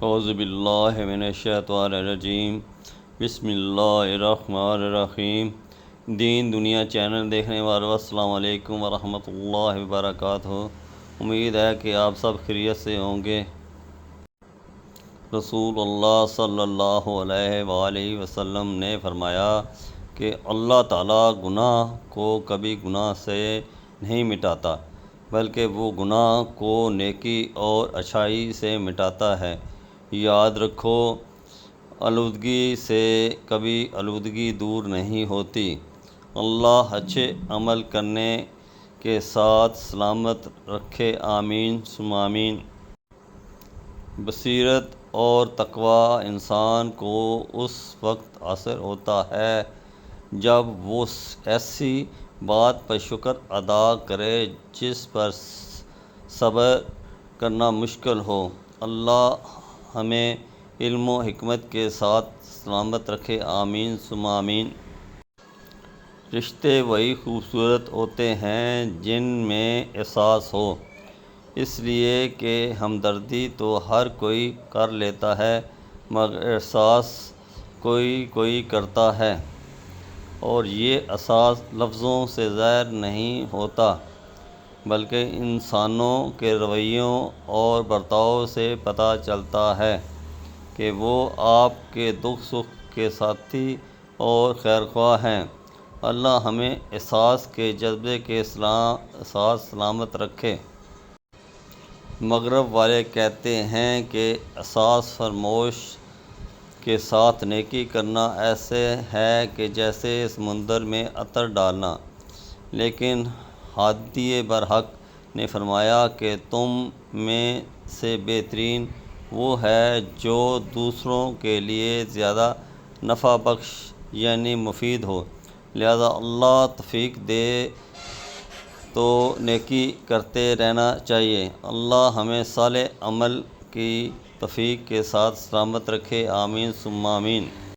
اعوذ باللہ من الشیطان الرجیم بسم اللہ الرحمن الرحیم۔ دین دنیا چینل دیکھنے والوں السلام علیکم ورحمۃ اللہ وبرکاتہ۔ امید ہے کہ آپ سب خیریت سے ہوں گے۔ رسول اللہ صلی اللہ علیہ وآلہ وسلم نے فرمایا کہ اللہ تعالیٰ گناہ کو کبھی گناہ سے نہیں مٹاتا، بلکہ وہ گناہ کو نیکی اور اچھائی سے مٹاتا ہے۔ یاد رکھو، آلودگی سے کبھی آلودگی دور نہیں ہوتی۔ اللہ اچھے عمل کرنے کے ساتھ سلامت رکھے، آمین ثم آمین۔ بصیرت اور تقویٰ انسان کو اس وقت حاصل ہوتا ہے جب وہ ایسی بات پر شکر ادا کرے جس پر صبر کرنا مشکل ہو۔ اللہ ہمیں علم و حکمت کے ساتھ سلامت رکھے، آمین ثم آمین۔ رشتے وہی خوبصورت ہوتے ہیں جن میں احساس ہو، اس لیے کہ ہمدردی تو ہر کوئی کر لیتا ہے، مگر احساس کوئی کوئی کرتا ہے، اور یہ احساس لفظوں سے ظاہر نہیں ہوتا بلکہ انسانوں کے رویوں اور برتاؤ سے پتہ چلتا ہے کہ وہ آپ کے دکھ سکھ کے ساتھی اور خیرخواہ ہیں۔ اللہ ہمیں احساس کے جذبے کے ساتھ سلامت رکھے۔ مغرب والے کہتے ہیں کہ احساس فراموش کے ساتھ نیکی کرنا ایسے ہے کہ جیسے سمندر میں عطر ڈالنا، لیکن ہادی برحق نے فرمایا کہ تم میں سے بہترین وہ ہے جو دوسروں کے لیے زیادہ نفع بخش یعنی مفید ہو۔ لہذا اللہ توفیق دے تو نیکی کرتے رہنا چاہیے۔ اللہ ہمیں صالح عمل کی توفیق کے ساتھ سلامت رکھے، آمین ثم آمین۔